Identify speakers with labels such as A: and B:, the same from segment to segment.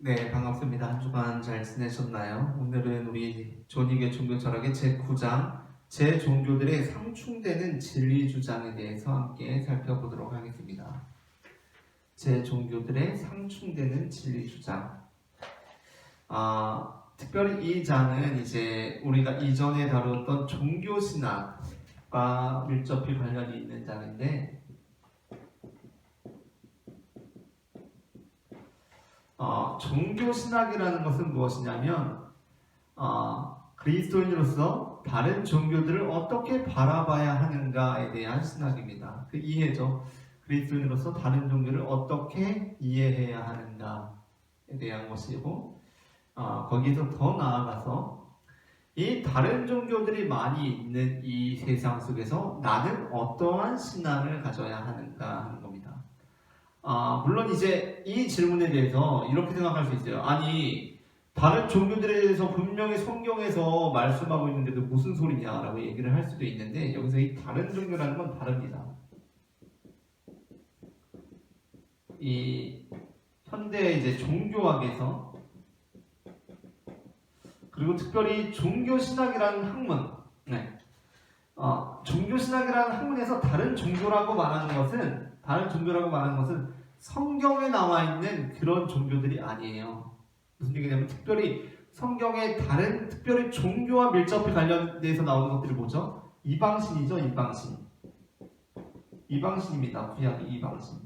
A: 네, 반갑습니다. 한 주간 잘 지내셨나요? 오늘은 우리 존익의 종교 철학의 제9장, 제 종교들의 상충되는 진리 주장에 대해서 함께 살펴보도록 하겠습니다. 제 종교들의 상충되는 진리 주장. 특별히 이 장은 이제 우리가 이전에 다뤘던 종교신학과 밀접히 관련이 있는 장인데, 종교신학이라는 것은 무엇이냐면 그리스도인으로서 다른 종교들을 어떻게 바라봐야 하는가에 대한 신학입니다. 그 이해죠. 그리스도인으로서 다른 종교를 어떻게 이해해야 하는가에 대한 것이고, 거기서 더 나아가서 이 다른 종교들이 많이 있는 이 세상 속에서 나는 어떠한 신앙을 가져야 하는가 하는 겁니다. 물론 이제 이 질문에 대해서 이렇게 생각할 수 있어요. 아니, 다른 종교들에 대해서 분명히 성경에서 말씀하고 있는데도 무슨 소리냐라고 얘기를 할 수도 있는데, 여기서 이 다른 종교라는 건 다릅니다. 이 현대 이제 종교학에서, 그리고 특별히 종교신학이라는 학문, 종교신학이라는 학문에서 다른 종교라고 말하는 것은 성경에 나와 있는 그런 종교들이 아니에요. 무슨 얘기냐면 특별히 성경의 다른 특별히 종교와 밀접히 관련돼서 나오는 것들이 뭐죠? 이방신이죠, 이방신. 이방신입니다. 구약의 이방신.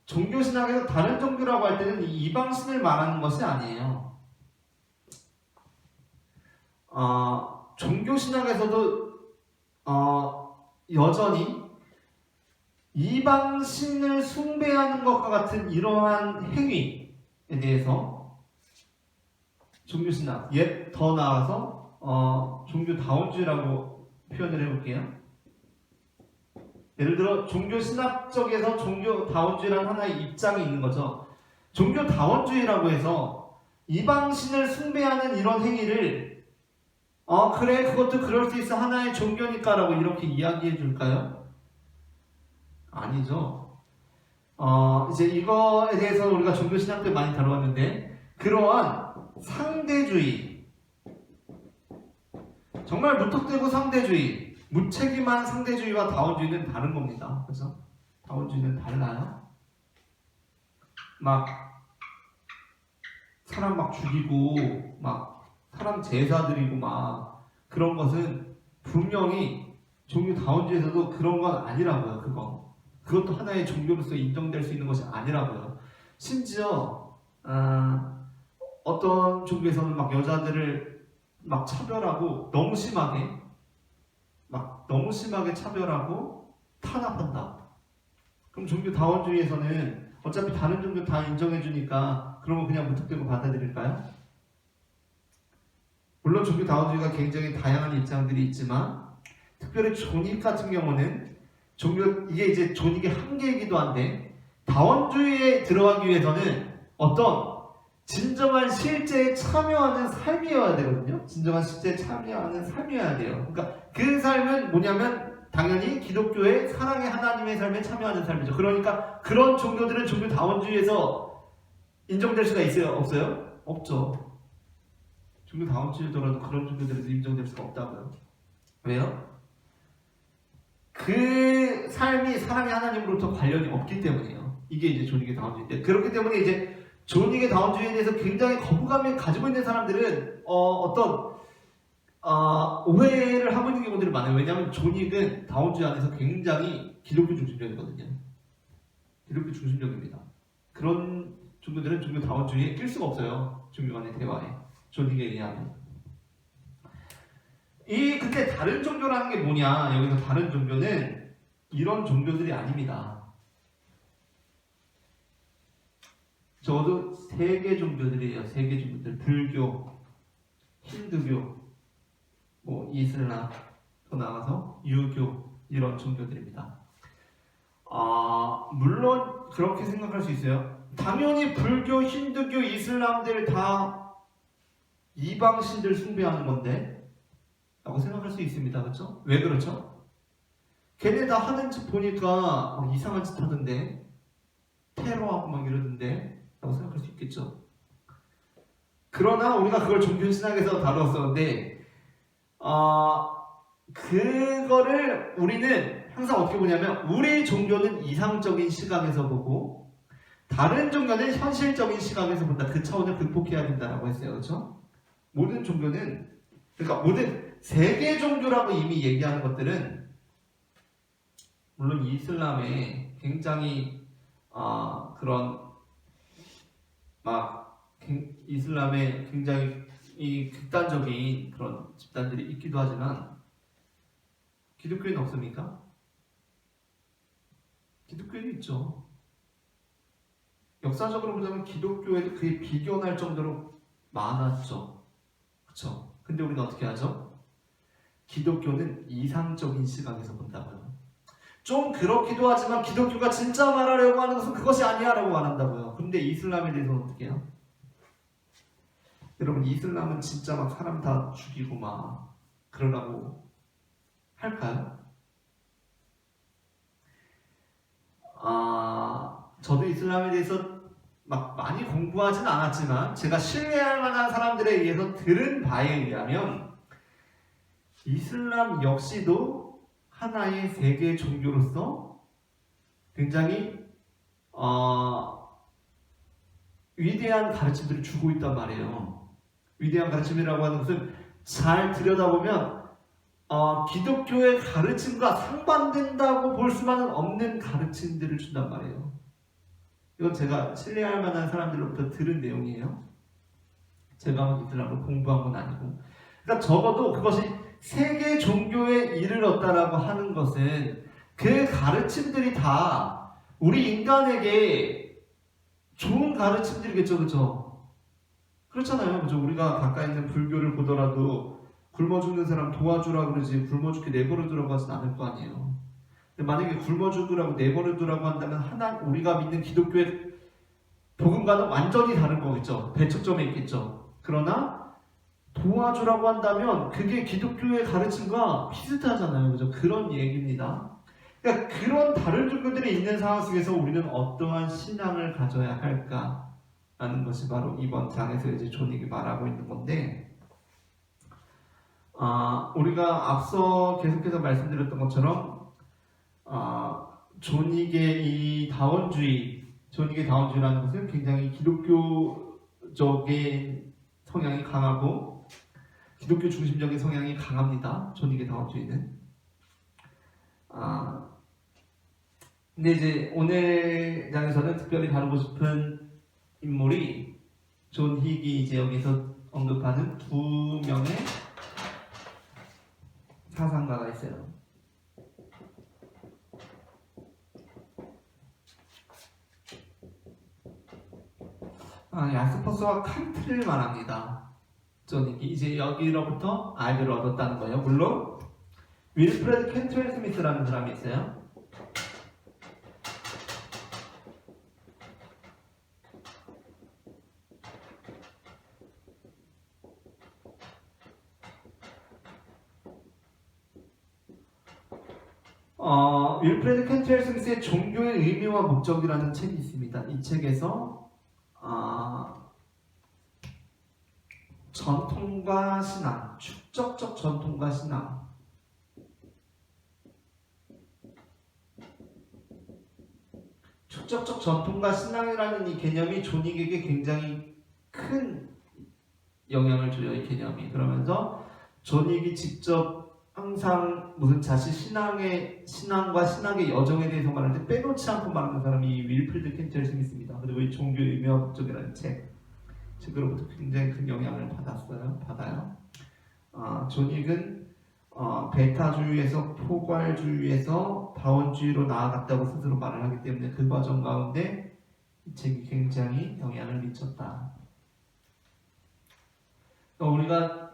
A: 종교신학에서 다른 종교라고 할 때는 이 이방신을 말하는 것이 아니에요. 종교신학에서도 여전히 이방신을 숭배하는 것과 같은 이러한 행위에 대해서 종교신학, 더 나아가서 종교다원주의라고 표현을 해볼게요. 예를 들어 종교신학적에서 종교다원주의라는 하나의 입장이 있는 거죠. 종교다원주의라고 해서 이방신을 숭배하는 이런 행위를 그래, 그것도 그럴 수 있어, 하나의 종교니까 라고 이렇게 이야기해 줄까요? 아니죠. 이제 이거에 대해서 우리가 종교신학 때 많이 다루었는데, 그러한 상대주의, 정말 무턱대고 상대주의, 무책임한 상대주의와 다원주의는 다른 겁니다. 그렇죠? 다원주의는 달라요. 막 사람 막 죽이고 막 사람 제사 드리고 막 그런 것은 분명히 종교다원주의에서도 그런 건 아니라고요. 그것도 하나의 종교로서 인정될 수 있는 것이 아니라고요. 심지어 어떤 종교에서는 막 여자들을 막 차별하고 너무 심하게 차별하고 탄압한다. 그럼 종교다원주의에서는 어차피 다른 종교 다 인정해주니까 그런 거 그냥 무턱대고 받아들일까요? 물론 종교다원주의가 굉장히 다양한 입장들이 있지만, 특별히 존익 같은 경우는 이게 이제 존익의 한계이기도 한데, 다원주의에 들어가기 위해서는 어떤 진정한 실제에 참여하는 삶이어야 되거든요. 진정한 실제에 참여하는 삶이어야 돼요. 그러니까 그 삶은 뭐냐면 당연히 기독교의 사랑의 하나님의 삶에 참여하는 삶이죠. 그러니까 그런 종교들은 종교다원주의에서 인정될 수가 있어요? 없어요? 없죠. 종교다원주의더라도 그런 종교들에서 인정될 수가 없다고요. 왜요? 그 삶이 사랑의 하나님으로부터 관련이 없기 때문이에요. 이게 이제 존익의 다원주의인데, 그렇기 때문에 이제 존익의 다원주의에 대해서 굉장히 거부감을 가지고 있는 사람들은 오해를 하고 있는 경우들이 많아요. 왜냐하면 존익은 다원주의 안에서 굉장히 기독교 중심적이거든요. 기독교 중심적입니다. 그런 종교들은 종교다원주의에 낄 수가 없어요. 종교 간의 대화에. 존익에 의하면. 근데 다른 종교라는 게 뭐냐? 여기서 다른 종교는 이런 종교들이 아닙니다. 적어도 세 개 종교들이에요. 세 개 종교들. 불교, 힌두교, 이슬람, 더 나아가서 유교, 이런 종교들입니다. 물론 그렇게 생각할 수 있어요. 당연히 불교, 힌두교, 이슬람들 다 이방신들 숭배하는 건데 라고 생각할 수 있습니다. 그렇죠? 왜 그렇죠? 걔네 다 하는 짓 보니까 이상한 짓 하던데 테러하고 막 이러는데 라고 생각할 수 있겠죠. 그러나 우리가 그걸 종교신학에서 다뤘었는데 그거를 우리는 항상 어떻게 보냐면 우리 종교는 이상적인 시각에서 보고 다른 종교는 현실적인 시각에서 본다. 그 차원을 극복해야 된다라고 했어요. 그렇죠? 모든 종교는 그러니까 모든 세계 종교라고 이미 얘기하는 것들은 물론 이슬람에 굉장히 그런 막 이슬람에 굉장히 이 극단적인 그런 집단들이 있기도 하지만 기독교에는 없습니까? 기독교에는 있죠. 역사적으로 보자면 기독교에도 그에 비견할 정도로 많았죠. 그렇죠? 근데 우리는 어떻게 하죠? 기독교는 이상적인 시각에서 본다고요. 좀 그렇기도 하지만 기독교가 진짜 말하려고 하는 것은 그것이 아니야라고 말한다고요. 근데 이슬람에 대해서는 어떻게 해요? 여러분 이슬람은 진짜 막 사람 다 죽이고 막 그러라고 할까요? 저도 이슬람에 대해서 막 많이 공부하진 않았지만 제가 신뢰할 만한 사람들에 의해서 들은 바에 의하면 이슬람 역시도 하나의 세계 종교로서 굉장히 위대한 가르침들을 주고 있단 말이에요. 위대한 가르침이라고 하는 것은 잘 들여다보면 기독교의 가르침과 상반된다고 볼 수만은 없는 가르침들을 준단 말이에요. 이건 제가 신뢰할 만한 사람들로부터 들은 내용이에요. 제가 이슬람을 공부한 건 아니고. 그러니까 적어도 그것이 세계 종교에 이르렀다라고 하는 것은 그 가르침들이 다 우리 인간에게 좋은 가르침들이겠죠, 그렇죠? 그렇잖아요, 그렇죠? 우리가 가까이 있는 불교를 보더라도 굶어 죽는 사람 도와주라 그러지 굶어 죽게 내버려 두라고 하진 않을 거 아니에요. 근데 만약에 굶어 죽으라고 내버려 두라고 한다면 우리가 믿는 기독교의 복음과는 완전히 다른 거겠죠. 배척점에 있겠죠. 그러나 도와주라고 한다면 그게 기독교의 가르침과 비슷하잖아요. 그죠? 그런 얘기입니다. 그러니까 그런 다른 종교들이 있는 상황 속에서 우리는 어떠한 신앙을 가져야 할까라는 것이 바로 이번 장에서 이제 존익이 말하고 있는 건데, 우리가 앞서 계속해서 말씀드렸던 것처럼 존익의 이 존익의 다원주의라는 것은 굉장히 기독교적인 성향이 강하고 기독교 중심적인 성향이 강합니다. 존익의 다원주의는. 근데 이제 오늘 장에서는 특별히 다루고 싶은 인물이 존익이 이제 여기서 언급하는 두 명의 사상가가 있어요. 야스퍼스와 칸트를 말합니다. 존익이 이제 여기로부터 아이디어를 얻었다는 거예요. 물론 윌프레드 캔트웰 스미스라는 사람이 있어요. 윌프레드 캔트웰 스미스의 종교의 의미와 목적이라는 책이 있습니다. 이 책에서 전통과 신앙, 축적적 전통과 신앙, 축적적 전통과 신앙이라는 이 개념이 존익에게 굉장히 큰 영향을 줘요. 이 개념이. 그러면서 존익이 직접 항상 무슨 자신 신앙과 신학의 여정에 대해서 말할 때 빼놓지 않고 말하는 사람이 윌프리드 캔트웰 스미스입니다. 그리고 이 종교의 의미와 목적이라는 책으로부터 굉장히 큰 영향을 받아요. 존익은 베타주의에서 포괄주의에서 다원주의로 나아갔다고 스스로 말을 하기 때문에 그 과정 가운데 이 책이 굉장히 영향을 미쳤다. 우리가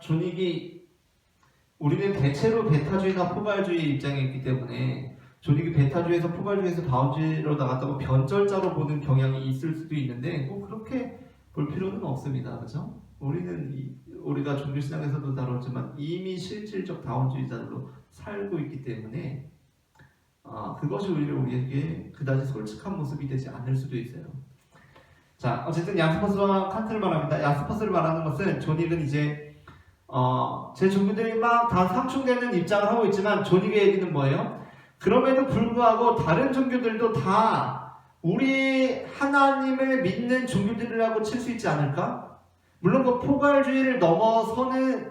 A: 우리는 대체로 베타주의나 포괄주의 입장에 있기 때문에 존익이 베타주의에서 포괄주의에서 다원주의로 나갔다고 변절자로 보는 경향이 있을 수도 있는데 꼭 그렇게 볼 필요는 없습니다. 그렇죠? 우리가 종교신앙에서도 다뤘지만 이미 실질적 다원주의자로 살고 있기 때문에 그것이 오히려 우리에게 그다지 솔직한 모습이 되지 않을 수도 있어요. 자, 어쨌든 야스퍼스와 칸트를 말합니다. 야스퍼스를 말하는 것은 존익은 이제 제 종교들이 막 다 상충되는 입장을 하고 있지만 존익의 얘기는 뭐예요? 그럼에도 불구하고 다른 종교들도 다 우리 하나님을 믿는 종교들이라고 칠 수 있지 않을까? 물론 그 포괄주의를 넘어서는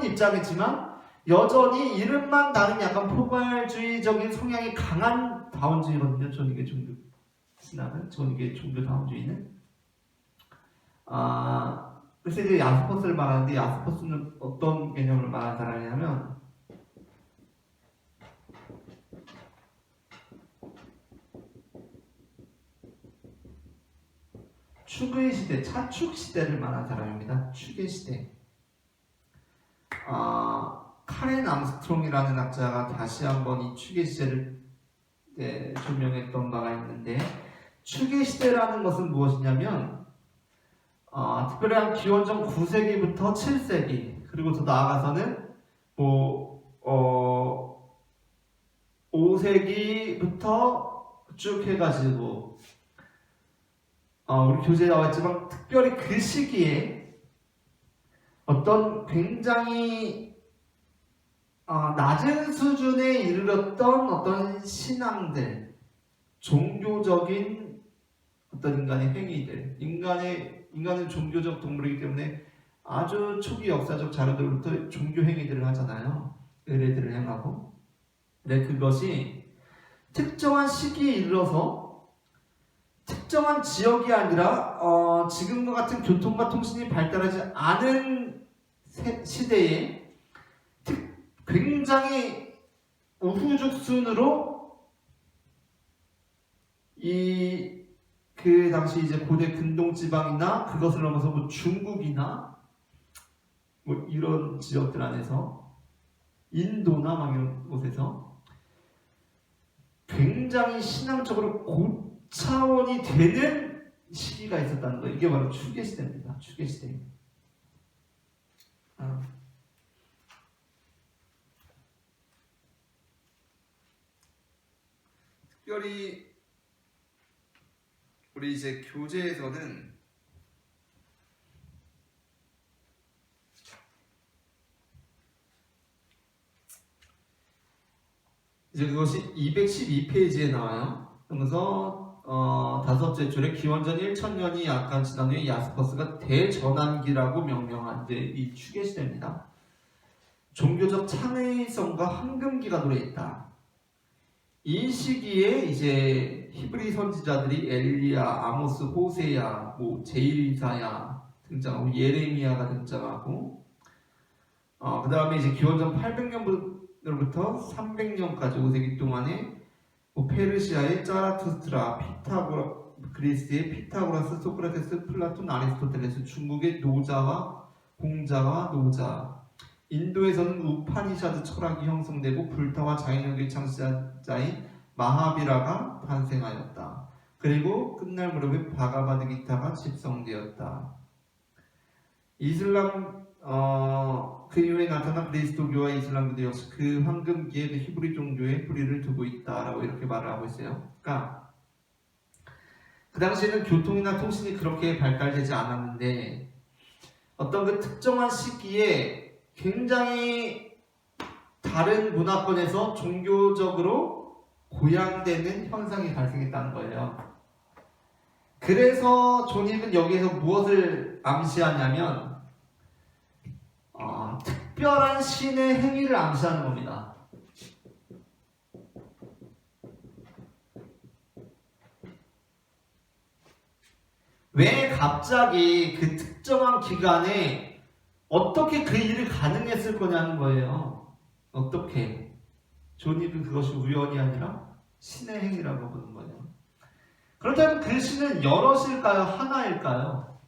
A: 입장이지만 여전히 이름만 다른 약간 포괄주의적인 성향이 강한 다원주의거든요. 존익의 종교 신학은, 존익의 종교 다원주의는. 그래서 이제 야스퍼스를 말하는데, 야스퍼스는 어떤 개념을 말하는 사람이냐면 축의 시대, 차축 시대를 말하는 사람입니다. 축의 시대. 카렌 암스트롱이라는 학자가 다시 한번 이 축의 시대를 조명했던 바가 있는데, 축의 시대라는 것은 무엇이냐면 특별히 한 기원전 9세기부터 7세기, 그리고 더 나아가서는 5세기부터 쭉 해가지고 우리 교재에 나와있지만 특별히 그 시기에 어떤 굉장히 낮은 수준에 이르렀던 어떤 신앙들, 종교적인 어떤 인간의 행위들, 인간은 종교적 동물이기 때문에 아주 초기 역사적 자료들부터 종교 행위들을 하잖아요. 의례들을 행하고. 근데 그것이 특정한 시기에 이르러서 특정한 지역이 아니라 지금과 같은 교통과 통신이 발달하지 않은 시대에 굉장히 우후죽순으로 그 당시 이제 고대 근동 지방이나 그것을 넘어서 중국이나 이런 지역들 안에서, 인도나 막 이런 곳에서 굉장히 신앙적으로 고차원이 되는 시기가 있었다는 거예요. 이게 바로 축의 시대입니다. 축의 시대. 특별히 우리 이제 교재에서는 이제 그것이 212페이지에 나와요. 그러면서 다섯째 줄에 기원전 1000년이 약간 지난 후에 야스퍼스가 대전환기라고 명명한 이제 이 축의 시대입니다. 종교적 창의성과 황금기가 노래했다. 이 시기에 이제 히브리 선지자들이 엘리야, 아모스, 호세야, 제일이사야 등장하고 예레미야가 등장하고 그 다음에 이제 기원전 800년부터 300년까지 5세기 동안에 페르시아의 자라투스트라, 그리스의 피타고라스, 소크라테스, 플라톤, 아리스토텔레스, 중국의 노자와 공자와 노자, 인도에서는 우파니샤드 철학이 형성되고 불타와 자인혁의 창시자인 마하비라가 탄생하였다. 그리고 끝날 무렵에 바가바드 기타가 집성되었다. 이슬람 그 이후에 나타난 그리스도교와 이슬람교도 역시 그 황금기에 그 히브리 종교의 뿌리를 두고 있다라고 이렇게 말을 하고 있어요. 그러니까 그 당시에는 교통이나 통신이 그렇게 발달되지 않았는데 어떤 그 특정한 시기에 굉장히 다른 문화권에서 종교적으로 고양되는 현상이 발생했다는 거예요. 그래서 존익은 여기에서 무엇을 암시하냐면 특별한 신의 행위를 암시하는 겁니다. 왜 갑자기 그 특정한 기간에 어떻게 그 일을 가능했을 거냐는 거예요. 어떻게? 존익은 그것이 우연이 아니라 신의 행위라고 보는 거예요. 그렇다면 그 신은 여럿일까요? 하나일까요?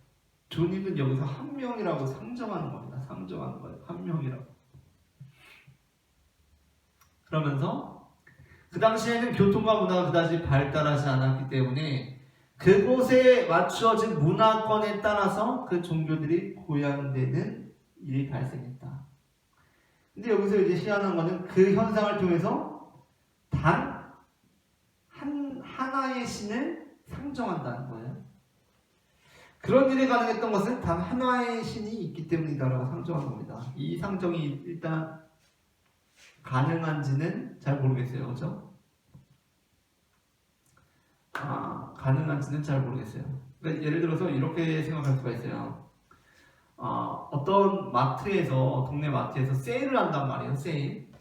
A: 존익은 여기서 한 명이라고 상정하는 겁니다. 상정하는 거예요. 한 명이라고. 그러면서 그 당시에는 교통과 문화가 그다지 발달하지 않았기 때문에 그곳에 맞추어진 문화권에 따라서 그 종교들이 고양되는 일이 발생했다. 근데 여기서 이제 희한한 거는 그 현상을 통해서 단 하나의 신을 상정한다는 거예요. 그런 일이 가능했던 것은 단 하나의 신이 있기 때문이다라고 상정한 겁니다. 이 상정이 일단 가능한지는 잘 모르겠어요. 그렇죠? 가능한지는 잘 모르겠어요. 그러니까 예를 들어서 이렇게 생각할 수가 있어요. 어떤 마트에서, 동네 마트에서 세일을 한단 말이에요. 세일.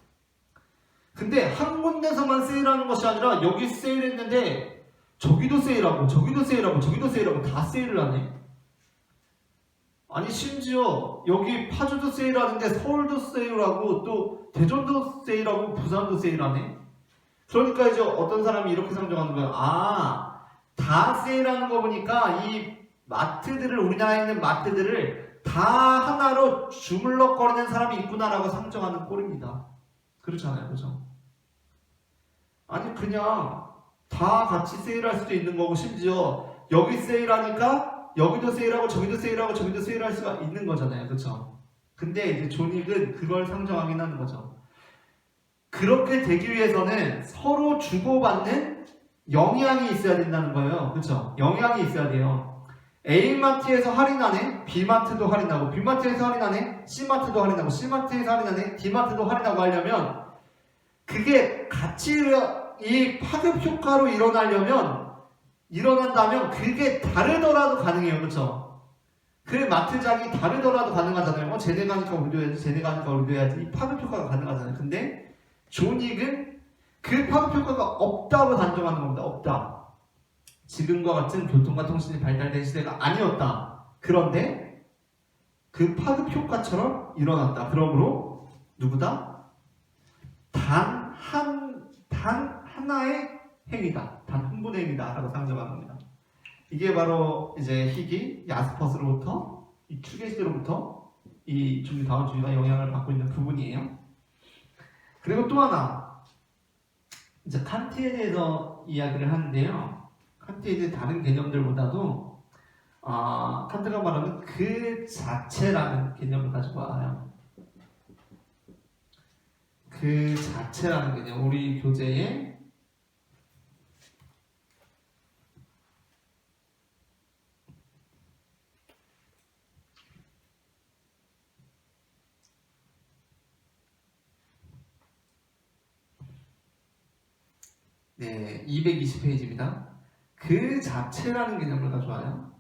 A: 근데 한 군데서만 세일하는 것이 아니라 여기 세일했는데 저기도 세일하고 저기도 세일하고 저기도 세일하고 다 세일을 하네. 아니 심지어 여기 파주도 세일하는데 서울도 세일하고 또 대전도 세일하고 부산도 세일하네. 그러니까 이제 어떤 사람이 이렇게 상정하는 거예요. 다 세일하는 거 보니까 이 마트들을, 우리나라에 있는 마트들을 다 하나로 주물럭거리는 사람이 있구나라고 상정하는 꼴입니다. 그렇잖아요. 그죠? 아니 그냥 다 같이 세일할 수도 있는 거고, 심지어 여기 세일하니까 여기도 세일하고 저기도 세일하고 저기도 세일할 수가 있는 거잖아요. 그렇죠? 근데 이제 존익은 그걸 상정하긴 하는 거죠. 그렇게 되기 위해서는 서로 주고받는 영향이 있어야 된다는 거예요. 그렇죠? 영향이 있어야 돼요. A마트에서 할인하네, B마트도 할인하고, B마트에서 할인하네, C마트도 할인하고, C마트에서 할인하네, D마트도 할인하고 하려면 그게 같이 이 파급 효과로 일어난다면 그게 다르더라도 가능해요. 그렇죠? 그 마트장이 다르더라도 가능하잖아요. 쟤네가 하니까 우리도 해야지, 쟤네가 하니까 우리도 해야지. 이 파급 효과가 가능하잖아요. 근데 존익은 그 파급 효과가 없다고 단정하는 겁니다. 없다. 지금과 같은 교통과 통신이 발달된 시대가 아니었다. 그런데 그 파급 효과처럼 일어났다. 그러므로 누구다? 단 하나의 행위다. 단 한 분의 행위다. 라고 상정하는 겁니다. 이게 바로 이제 희귀, 야스퍼스로부터, 이 추계시대로부터 이 다원주의가 영향을 받고 있는 부분이에요. 그리고 또 하나, 이제 칸트에 대해서 이야기를 하는데요. 칸트에 이제 다른 개념들보다도 칸트가 말하는 그 자체라는 개념을 가지고 와요. 그 자체라는 개념, 우리 교재에 네, 220페이지입니다. 그 자체라는 개념을 가져와요.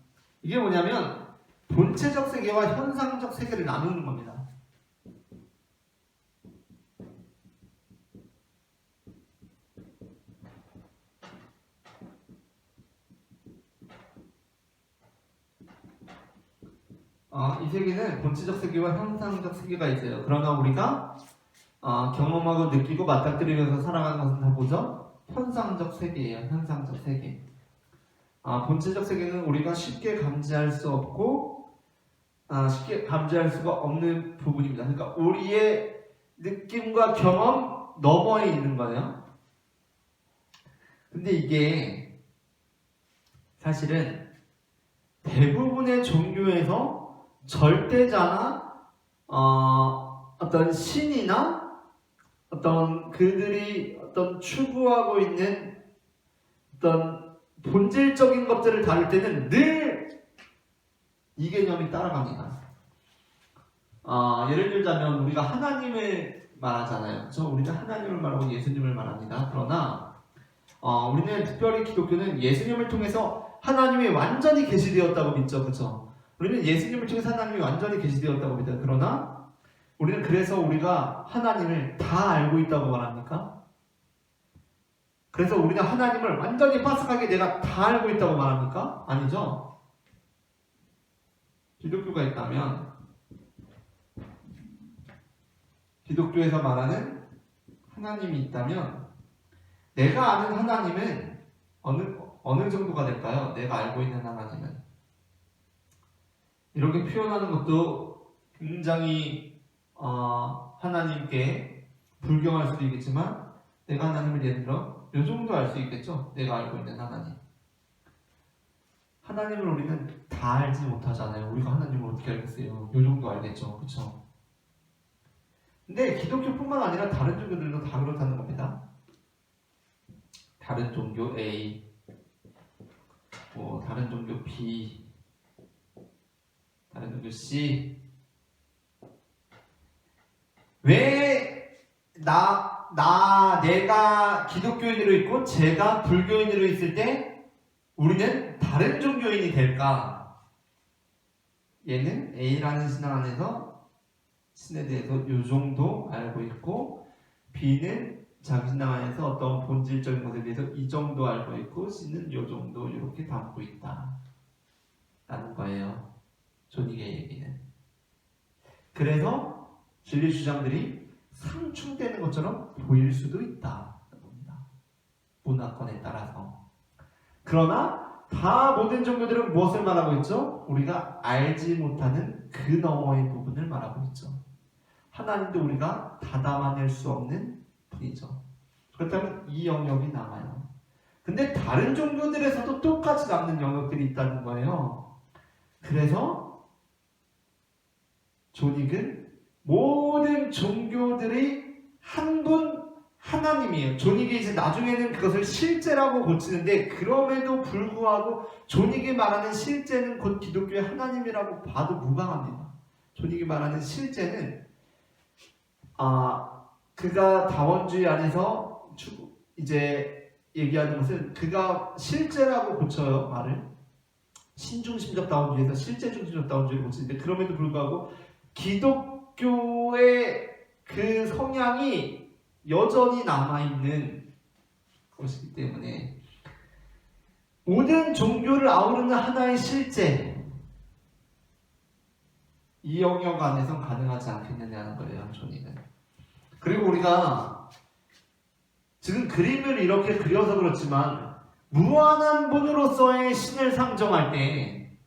A: 이게 뭐냐면 본체적 세계와 현상적 세계를 나누는 겁니다. 이 세계는 본체적 세계와 현상적 세계가 있어요. 그러나 우리가 경험하고 느끼고 맞닥뜨리면서 살아가는 것은 다 뭐죠? 현상적 세계예요. 현상적 세계. 본체적 세계는 우리가 쉽게 감지할 수 없고 쉽게 감지할 수가 없는 부분입니다. 그러니까 우리의 느낌과 경험 너머에 있는 거예요. 근데 이게 사실은 대부분의 종교에서 절대자나 어떤 신이나 어떤 그들이 어떤 추구하고 있는 어떤 본질적인 것들을 다룰 때는 늘 이 개념이 따라갑니다. 예를 들자면 우리가 하나님을 말하잖아요. 그렇죠? 우리는 하나님을 말하고 예수님을 말합니다. 그러나 우리는 특별히 기독교는 예수님을 통해서 하나님이 완전히 계시되었다고 믿죠. 그렇죠? 우리는 예수님을 통해서 하나님이 완전히 계시되었다고 믿어요. 그러나 우리는 그래서 우리가 하나님을 다 알고 있다고 말합니까? 그래서 우리는 하나님을 완전히 빠삭하게 내가 다 알고 있다고 말합니까? 아니죠. 기독교가 있다면 기독교에서 말하는 하나님이 있다면 내가 아는 하나님은 어느 정도가 될까요? 내가 알고 있는 하나님은 이렇게 표현하는 것도 굉장히 하나님께 불경할 수도 있겠지만 내가 하나님을 예를 들어 이 정도 알 수 있겠죠? 내가 알고 있는 하나님. 하나님을 우리는 다 알지 못하잖아요. 우리가 하나님을 어떻게 알겠어요? 이 정도 알겠죠. 그렇죠? 근데 기독교뿐만 아니라 다른 종교들도 다 그렇다는 겁니다. 다른 종교 A, 뭐 다른 종교 B, 다른 종교 C. 왜 내가 기독교인으로 있고 제가 불교인으로 있을 때 우리는 다른 종교인이 될까? 얘는 A라는 신앙 안에서 신에 대해서 요 정도 알고 있고, B는 자기 신앙 안에서 어떤 본질적인 것에 대해서 이 정도 알고 있고, C는 요 정도 이렇게 담고 있다 라는 거예요. 존익의 얘기는. 그래서 진리 주장들이 상충되는 것처럼 보일 수도 있다. 문화권에 따라서. 그러나 다 모든 종교들은 무엇을 말하고 있죠? 우리가 알지 못하는 그 너머의 부분을 말하고 있죠. 하나님도 우리가 다 담아낼 수 없는 분이죠. 그렇다면 이 영역이 남아요. 근데 다른 종교들에서도 똑같이 남는 영역들이 있다는 거예요. 그래서 존익은 모든 종교들의 한 분 하나님이에요. 존익이 이제 나중에는 그것을 실제라고 고치는데, 그럼에도 불구하고 존익이 말하는 실제는 곧 기독교의 하나님이라고 봐도 무방합니다. 존익이 말하는 실제는 그가 다원주의 안에서 이제 얘기하는 것은 그가 실제라고 고쳐요. 말을 신중심적 다원주의에서 실제 중심적 다원주의를 고치는데, 그럼에도 불구하고 기독교의 그 성향이 여전히 남아있는 것이기 때문에 모든 종교를 아우르는 하나의 실제, 이 영역 안에선 가능하지 않겠느냐는 거예요, 존익은. 그리고 우리가 지금 그림을 이렇게 그려서 그렇지만 무한한 분으로서의 신을 상정할 때,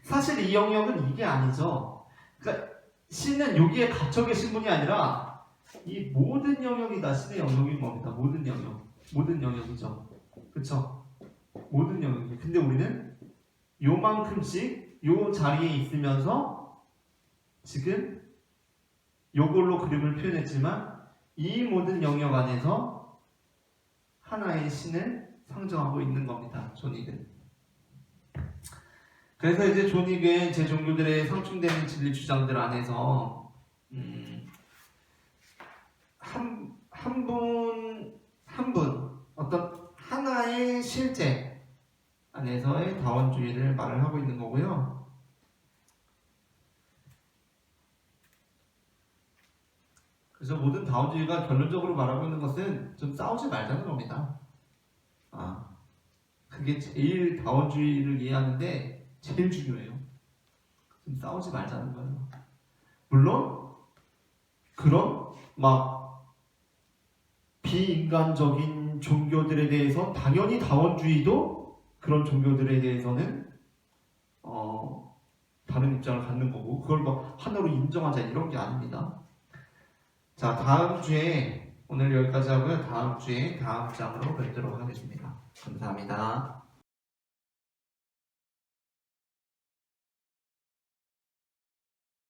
A: 사실 이 영역은 이게 아니죠. 그러니까 신은 여기에 갇혀 계신 분이 아니라 이 모든 영역이 다 신의 영역인 겁니다. 모든 영역이죠. 그렇죠? 모든 영역이. 근데 우리는 요만큼씩 요 자리에 있으면서 지금 요걸로 그림을 표현했지만 이 모든 영역 안에서 하나의 신을 상정하고 있는 겁니다. 존익은. 그래서 이제 존익은 제 종교들의 상충되는 진리 주장들 안에서 한 분 어떤 하나의 실제 안에서의 다원주의를 말을 하고 있는 거고요. 그래서 모든 다원주의가 결론적으로 말하고 있는 것은 좀 싸우지 말자는 겁니다. 그게 제일 다원주의를 이해하는데 제일 중요해요. 좀 싸우지 말자는 거예요. 물론 그런 비인간적인 종교들에 대해서 당연히 다원주의도 그런 종교들에 대해서는 다른 입장을 갖는 거고, 그걸 하나로 인정하자 이런 게 아닙니다. 자, 다음 주에 오늘 여기까지 하고요. 다음 주에 다음 장으로 뵙도록 하겠습니다. 감사합니다.